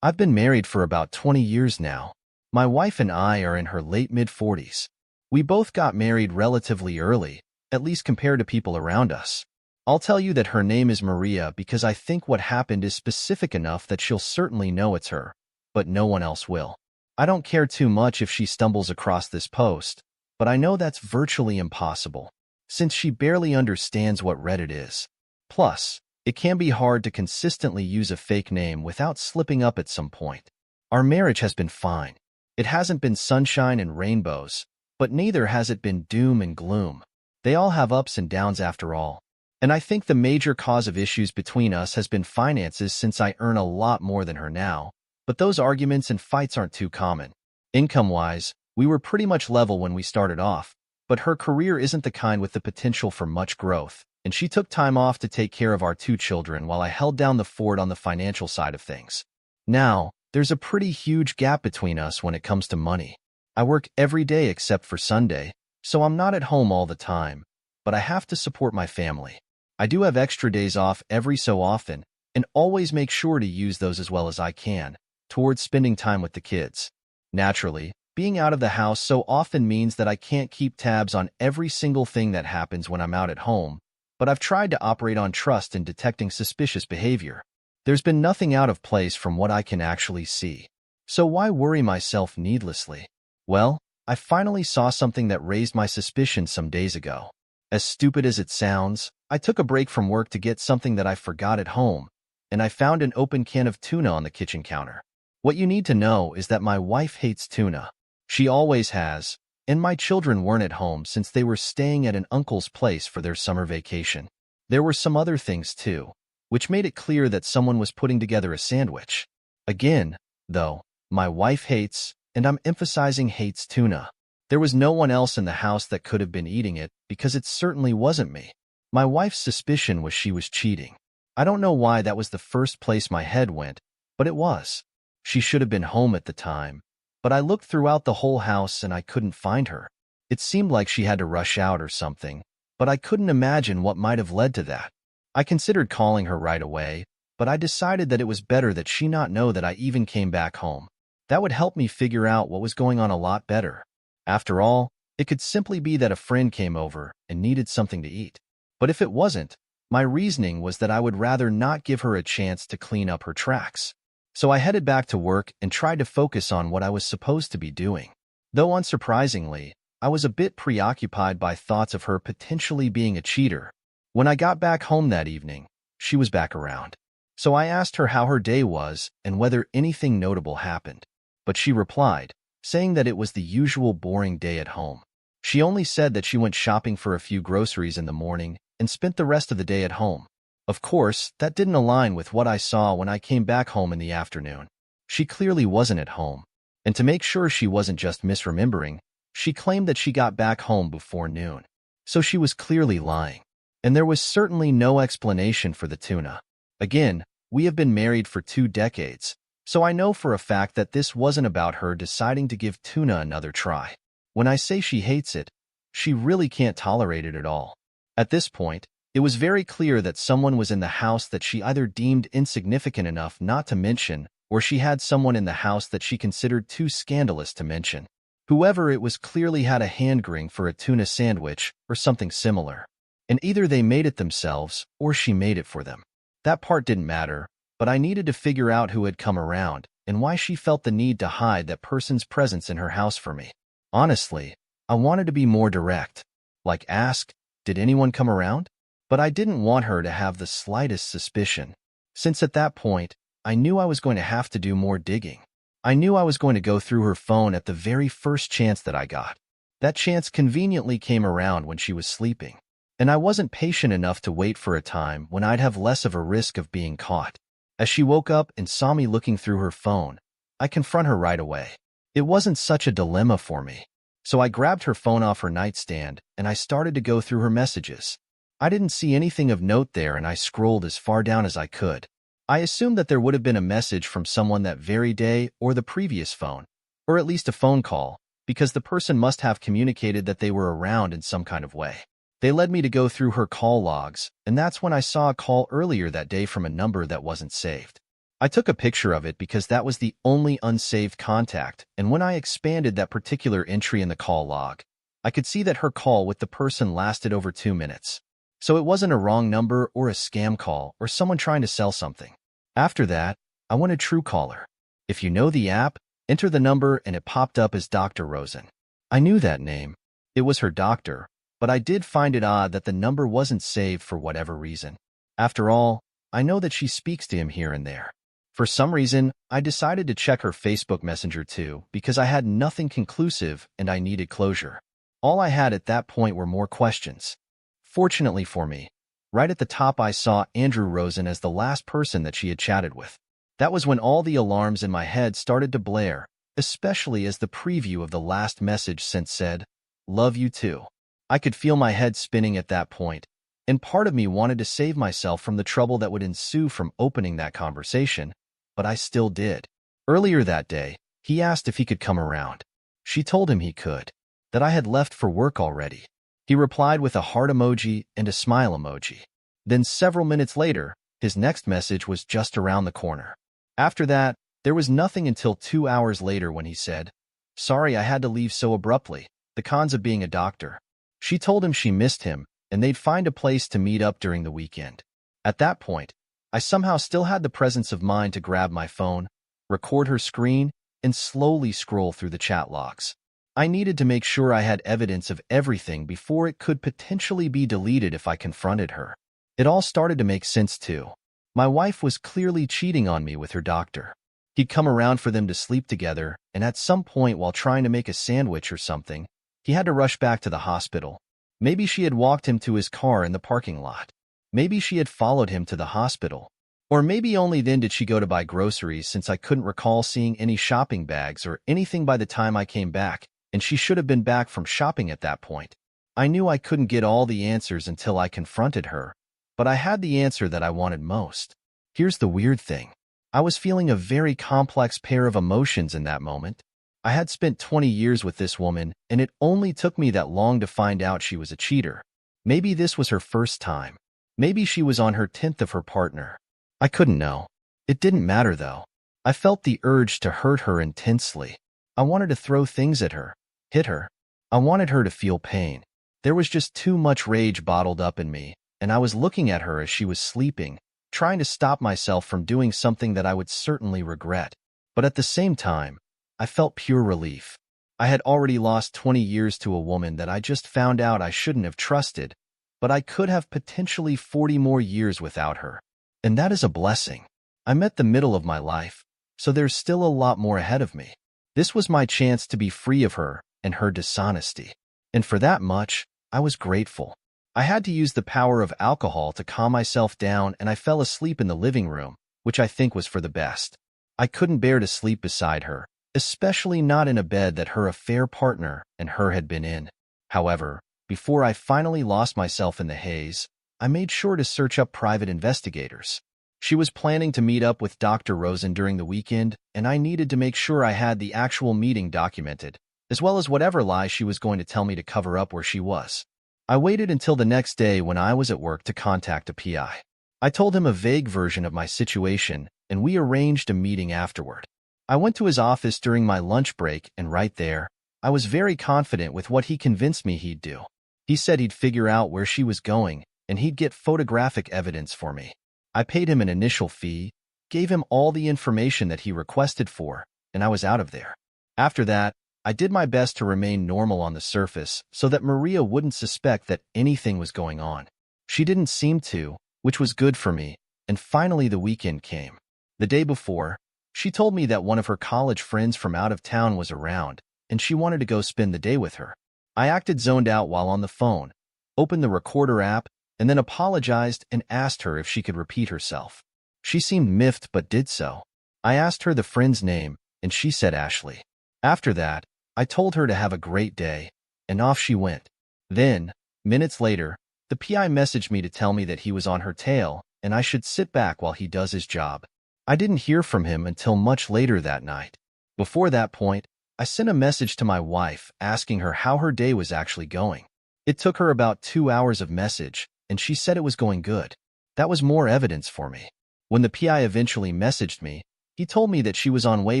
I've been married for about 20 years now. My wife and I are in her late mid-40s. We both got married relatively early, at least compared to people around us. I'll tell you that her name is Maria because I think what happened is specific enough that she'll certainly know it's her, but no one else will. I don't care too much if she stumbles across this post, but I know that's virtually impossible, since she barely understands what Reddit is. Plus, it can be hard to consistently use a fake name without slipping up at some point. Our marriage has been fine. It hasn't been sunshine and rainbows, but neither has it been doom and gloom. They all have ups and downs after all. And I think the major cause of issues between us has been finances since I earn a lot more than her now, but those arguments and fights aren't too common. Income-wise, we were pretty much level when we started off, but her career isn't the kind with the potential for much growth, and she took time off to take care of our 2 children while I held down the fort on the financial side of things. Now, there's a pretty huge gap between us when it comes to money. I work every day except for Sunday, so I'm not at home all the time, but I have to support my family. I do have extra days off every so often, and always make sure to use those as well as I can, towards spending time with the kids. Naturally, being out of the house so often means that I can't keep tabs on every single thing that happens when I'm out at home, but I've tried to operate on trust in detecting suspicious behavior. There's been nothing out of place from what I can actually see. So why worry myself needlessly? Well, I finally saw something that raised my suspicion some days ago. As stupid as it sounds, I took a break from work to get something that I forgot at home, and I found an open can of tuna on the kitchen counter. What you need to know is that my wife hates tuna. She always has, and my children weren't at home since they were staying at an uncle's place for their summer vacation. There were some other things too, which made it clear that someone was putting together a sandwich. Again, though, my wife hates, and I'm emphasizing hates, tuna. There was no one else in the house that could have been eating it because it certainly wasn't me. My wife's suspicion was she was cheating. I don't know why that was the first place my head went, but it was. She should have been home at the time, but I looked throughout the whole house and I couldn't find her. It seemed like she had to rush out or something, but I couldn't imagine what might have led to that. I considered calling her right away, but I decided that it was better that she not know that I even came back home. That would help me figure out what was going on a lot better. After all, it could simply be that a friend came over and needed something to eat. But if it wasn't, my reasoning was that I would rather not give her a chance to clean up her tracks. So I headed back to work and tried to focus on what I was supposed to be doing. Though unsurprisingly, I was a bit preoccupied by thoughts of her potentially being a cheater. When I got back home that evening, she was back around. So I asked her how her day was and whether anything notable happened. But she replied, saying that it was the usual boring day at home. She only said that she went shopping for a few groceries in the morning and spent the rest of the day at home. Of course, that didn't align with what I saw when I came back home in the afternoon. She clearly wasn't at home. And to make sure she wasn't just misremembering, she claimed that she got back home before noon. So she was clearly lying. And there was certainly no explanation for the tuna. Again, we have been married for 2 decades, so I know for a fact that this wasn't about her deciding to give tuna another try. When I say she hates it, she really can't tolerate it at all. At this point, it was very clear that someone was in the house that she either deemed insignificant enough not to mention, or she had someone in the house that she considered too scandalous to mention. Whoever it was clearly had a hankering for a tuna sandwich or something similar. And either they made it themselves or she made it for them. That part didn't matter, but I needed to figure out who had come around and why she felt the need to hide that person's presence in her house from me. Honestly, I wanted to be more direct. Like ask, did anyone come around? But I didn't want her to have the slightest suspicion, since at that point, I knew I was going to have to do more digging. I knew I was going to go through her phone at the very first chance that I got. That chance conveniently came around when she was sleeping, and I wasn't patient enough to wait for a time when I'd have less of a risk of being caught. As she woke up and saw me looking through her phone, I confront her right away. It wasn't such a dilemma for me, so I grabbed her phone off her nightstand and I started to go through her messages. I didn't see anything of note there and I scrolled as far down as I could. I assumed that there would have been a message from someone that very day or the previous phone, or at least a phone call, because the person must have communicated that they were around in some kind of way. They led me to go through her call logs, and that's when I saw a call earlier that day from a number that wasn't saved. I took a picture of it because that was the only unsaved contact, and when I expanded that particular entry in the call log, I could see that her call with the person lasted over 2 minutes. So it wasn't a wrong number or a scam call or someone trying to sell something. After that, I went to Truecaller. If you know the app, enter the number and it popped up as Dr. Rosen. I knew that name. It was her doctor, but I did find it odd that the number wasn't saved for whatever reason. After all, I know that she speaks to him here and there. For some reason, I decided to check her Facebook Messenger too because I had nothing conclusive and I needed closure. All I had at that point were more questions. Fortunately for me, right at the top I saw Andrew Rosen as the last person that she had chatted with. That was when all the alarms in my head started to blare, especially as the preview of the last message sent said, "Love you too." I could feel my head spinning at that point, and part of me wanted to save myself from the trouble that would ensue from opening that conversation, but I still did. Earlier that day, he asked if he could come around. She told him he could, that I had left for work already. He replied with a heart emoji and a smile emoji. Then several minutes later, his next message was just around the corner. After that, there was nothing until 2 hours later when he said, "Sorry I had to leave so abruptly, the cons of being a doctor." She told him she missed him, and they'd find a place to meet up during the weekend. At that point, I somehow still had the presence of mind to grab my phone, record her screen, and slowly scroll through the chat logs. I needed to make sure I had evidence of everything before it could potentially be deleted if I confronted her. It all started to make sense too. My wife was clearly cheating on me with her doctor. He'd come around for them to sleep together, and at some point while trying to make a sandwich or something, he had to rush back to the hospital. Maybe she had walked him to his car in the parking lot. Maybe she had followed him to the hospital. Or maybe only then did she go to buy groceries since I couldn't recall seeing any shopping bags or anything by the time I came back, and she should have been back from shopping at that point. I knew I couldn't get all the answers until I confronted her, but I had the answer that I wanted most. Here's the weird thing. I was feeling a very complex pair of emotions in that moment. I had spent 20 years with this woman, and it only took me that long to find out she was a cheater. Maybe this was her first time. Maybe she was on her 10th of her partner. I couldn't know. It didn't matter though. I felt the urge to hurt her intensely. I wanted to throw things at her, hit her. I wanted her to feel pain. There was just too much rage bottled up in me, and I was looking at her as she was sleeping, trying to stop myself from doing something that I would certainly regret. But at the same time, I felt pure relief. I had already lost 20 years to a woman that I just found out I shouldn't have trusted, but I could have potentially 40 more years without her. And that is a blessing. I'm at the middle of my life, so there's still a lot more ahead of me. This was my chance to be free of her and her dishonesty. And for that much, I was grateful. I had to use the power of alcohol to calm myself down, and I fell asleep in the living room, which I think was for the best. I couldn't bear to sleep beside her, especially not in a bed that her affair partner and her had been in. However, before I finally lost myself in the haze, I made sure to search up private investigators. She was planning to meet up with Dr. Rosen during the weekend, and I needed to make sure I had the actual meeting documented, as well as whatever lies she was going to tell me to cover up where she was. I waited until the next day when I was at work to contact a PI. I told him a vague version of my situation, and we arranged a meeting afterward. I went to his office during my lunch break, and right there, I was very confident with what he convinced me he'd do. He said he'd figure out where she was going, and he'd get photographic evidence for me. I paid him an initial fee, gave him all the information that he requested for, and I was out of there. After that, I did my best to remain normal on the surface so that Maria wouldn't suspect that anything was going on. She didn't seem to, which was good for me, and finally the weekend came. The day before, she told me that one of her college friends from out of town was around, and she wanted to go spend the day with her. I acted zoned out while on the phone, opened the recorder app, and then apologized and asked her if she could repeat herself. She seemed miffed but did so. I asked her the friend's name, and she said Ashley. After that, I told her to have a great day, and off she went. Then, minutes later, the PI messaged me to tell me that he was on her tail, and I should sit back while he does his job. I didn't hear from him until much later that night. Before that point, I sent a message to my wife asking her how her day was actually going. It took her about 2 hours of message, and she said it was going good. That was more evidence for me. When the PI eventually messaged me, he told me that she was on way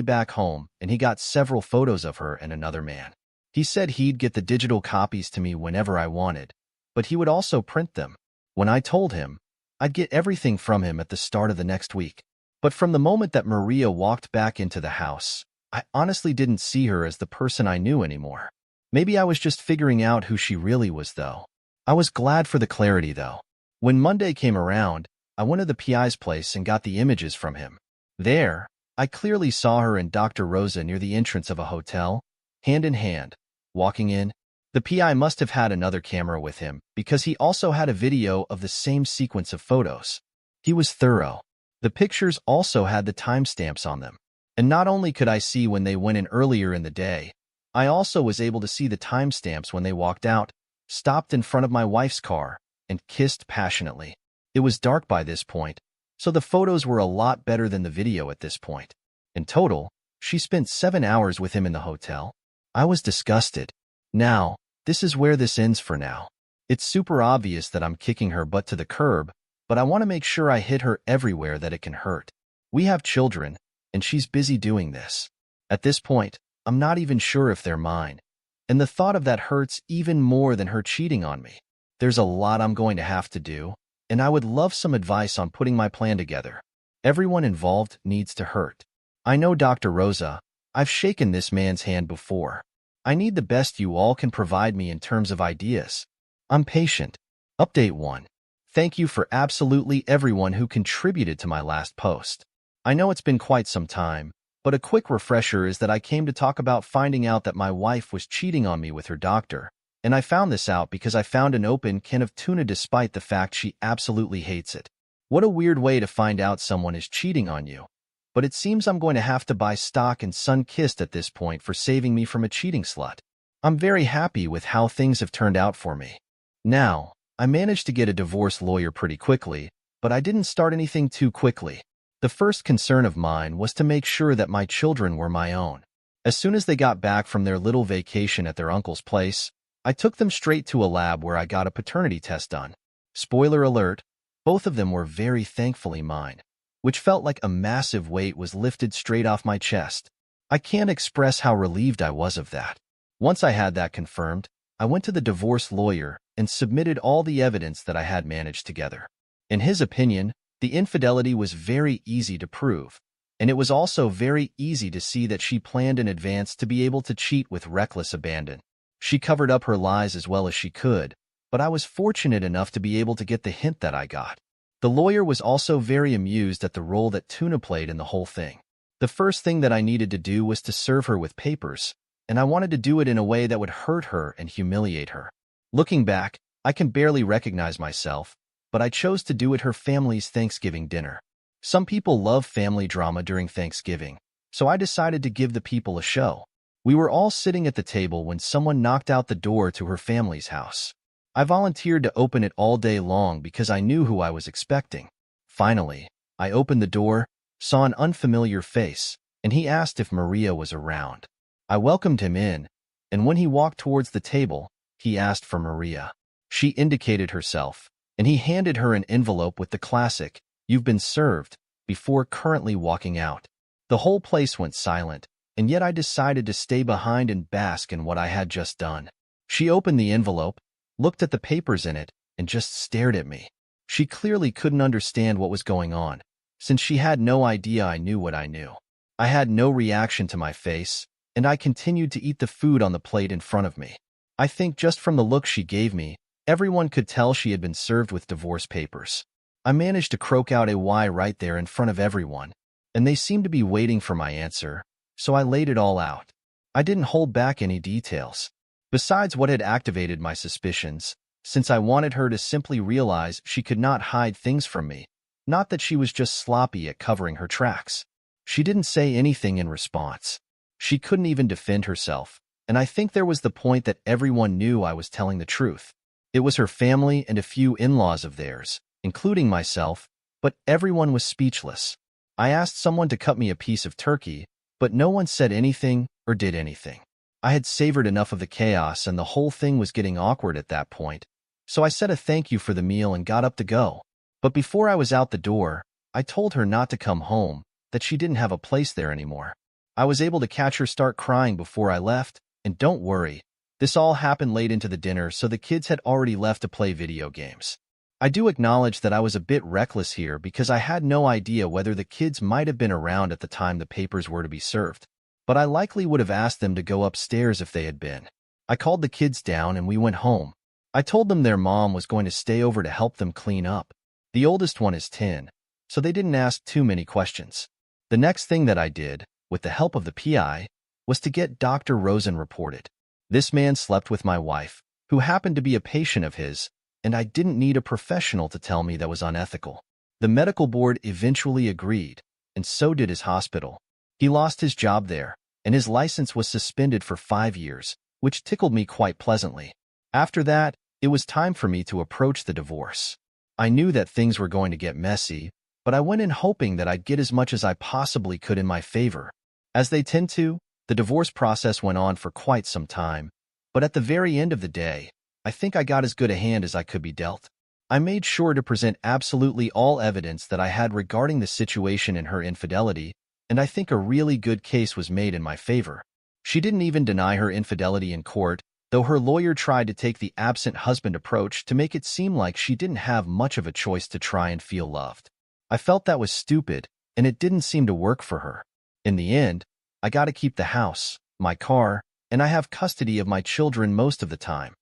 back home and he got several photos of her and another man. He said he'd get the digital copies to me whenever I wanted, but he would also print them. When I told him, I'd get everything from him at the start of the next week. But from the moment that Maria walked back into the house, I honestly didn't see her as the person I knew anymore. Maybe I was just figuring out who she really was, though. I was glad for the clarity, though. When Monday came around, I went to the PI's place and got the images from him. There, I clearly saw her and Dr. Rosa near the entrance of a hotel, hand in hand, walking in. The PI must have had another camera with him because he also had a video of the same sequence of photos. He was thorough. The pictures also had the timestamps on them. And not only could I see when they went in earlier in the day, I also was able to see the timestamps when they walked out, stopped in front of my wife's car, and kissed passionately. It was dark by this point, so the photos were a lot better than the video at this point. In total, she spent 7 hours with him in the hotel. I was disgusted. Now, this is where this ends for now. It's super obvious that I'm kicking her butt to the curb, but I want to make sure I hit her everywhere that it can hurt. We have children, and she's busy doing this. At this point, I'm not even sure if they're mine, and the thought of that hurts even more than her cheating on me. There's a lot I'm going to have to do, and I would love some advice on putting my plan together. Everyone involved needs to hurt. I know Dr. Rosa. I've shaken this man's hand before. I need the best you all can provide me in terms of ideas. I'm patient. Update 1. Thank you for absolutely everyone who contributed to my last post. I know it's been quite some time, but a quick refresher is that I came to talk about finding out that my wife was cheating on me with her doctor, and I found this out because I found an open can of tuna despite the fact she absolutely hates it. What a weird way to find out someone is cheating on you. But it seems I'm going to have to buy stock in Sun-Kissed at this point for saving me from a cheating slut. I'm very happy with how things have turned out for me. Now, I managed to get a divorce lawyer pretty quickly, but I didn't start anything too quickly. The first concern of mine was to make sure that my children were my own. As soon as they got back from their little vacation at their uncle's place, I took them straight to a lab where I got a paternity test done. Spoiler alert, both of them were very thankfully mine, which felt like a massive weight was lifted straight off my chest. I can't express how relieved I was of that. Once I had that confirmed, I went to the divorce lawyer and submitted all the evidence that I had managed together. In his opinion, the infidelity was very easy to prove, and it was also very easy to see that she planned in advance to be able to cheat with reckless abandon. She covered up her lies as well as she could, but I was fortunate enough to be able to get the hint that I got. The lawyer was also very amused at the role that Tuna played in the whole thing. The first thing that I needed to do was to serve her with papers, and I wanted to do it in a way that would hurt her and humiliate her. Looking back, I can barely recognize myself, but I chose to do it her family's Thanksgiving dinner. Some people love family drama during Thanksgiving, so I decided to give the people a show. We were all sitting at the table when someone knocked out the door to her family's house. I volunteered to open it all day long because I knew who I was expecting. Finally, I opened the door, saw an unfamiliar face, and he asked if Maria was around. I welcomed him in, and when he walked towards the table, he asked for Maria. She indicated herself, and he handed her an envelope with the classic, "You've been served," before currently walking out. The whole place went silent, and yet I decided to stay behind and bask in what I had just done. She opened the envelope, looked at the papers in it, and just stared at me. She clearly couldn't understand what was going on, since she had no idea I knew what I knew. I had no reaction to my face, and I continued to eat the food on the plate in front of me. I think just from the look she gave me, everyone could tell she had been served with divorce papers. I managed to croak out a "why" right there in front of everyone, and they seemed to be waiting for my answer, so I laid it all out. I didn't hold back any details. Besides what had activated my suspicions, since I wanted her to simply realize she could not hide things from me, not that she was just sloppy at covering her tracks. She didn't say anything in response. She couldn't even defend herself, and I think there was the point that everyone knew I was telling the truth. It was her family and a few in-laws of theirs, including myself, but everyone was speechless. I asked someone to cut me a piece of turkey, but no one said anything or did anything. I had savored enough of the chaos and the whole thing was getting awkward at that point, so I said a thank you for the meal and got up to go. But before I was out the door, I told her not to come home, that she didn't have a place there anymore. I was able to catch her start crying before I left, and don't worry, this all happened late into the dinner, so the kids had already left to play video games. I do acknowledge that I was a bit reckless here because I had no idea whether the kids might have been around at the time the papers were to be served, but I likely would have asked them to go upstairs if they had been. I called the kids down and we went home. I told them their mom was going to stay over to help them clean up. The oldest one is 10, so they didn't ask too many questions. The next thing that I did, with the help of the PI, was to get Dr. Rosen reported. This man slept with my wife, who happened to be a patient of his, and I didn't need a professional to tell me that was unethical. The medical board eventually agreed, and so did his hospital. He lost his job there, and his license was suspended for 5 years, which tickled me quite pleasantly. After that, it was time for me to approach the divorce. I knew that things were going to get messy, but I went in hoping that I'd get as much as I possibly could in my favor. As they tend to, the divorce process went on for quite some time, but at the very end of the day, I think I got as good a hand as I could be dealt. I made sure to present absolutely all evidence that I had regarding the situation and her infidelity, and I think a really good case was made in my favor. She didn't even deny her infidelity in court, though her lawyer tried to take the absent husband approach to make it seem like she didn't have much of a choice to try and feel loved. I felt that was stupid, and it didn't seem to work for her. In the end, I got to keep the house, my car, and I have custody of my children most of the time.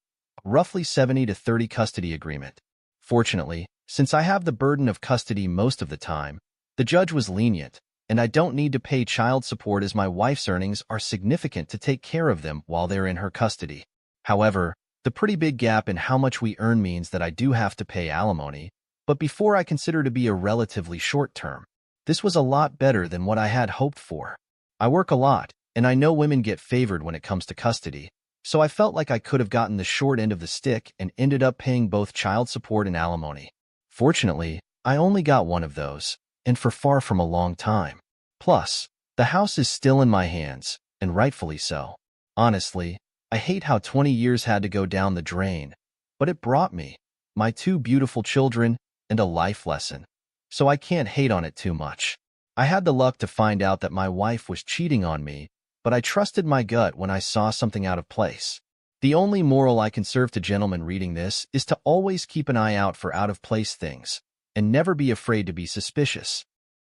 Roughly 70 to 30 custody agreement. Fortunately, since I have the burden of custody most of the time, the judge was lenient, and I don't need to pay child support as my wife's earnings are significant to take care of them while they're in her custody. However, the pretty big gap in how much we earn means that I do have to pay alimony, but before I consider to be a relatively short term. This was a lot better than what I had hoped for. I work a lot, and I know women get favored when it comes to custody, so I felt like I could have gotten the short end of the stick and ended up paying both child support and alimony. Fortunately, I only got one of those, and for far from a long time. Plus, the house is still in my hands, and rightfully so. Honestly, I hate how 20 years had to go down the drain, but it brought me, my 2 beautiful children, and a life lesson, so I can't hate on it too much. I had the luck to find out that my wife was cheating on me, but I trusted my gut when I saw something out of place. The only moral I can serve to gentlemen reading this is to always keep an eye out for out-of-place things, and never be afraid to be suspicious.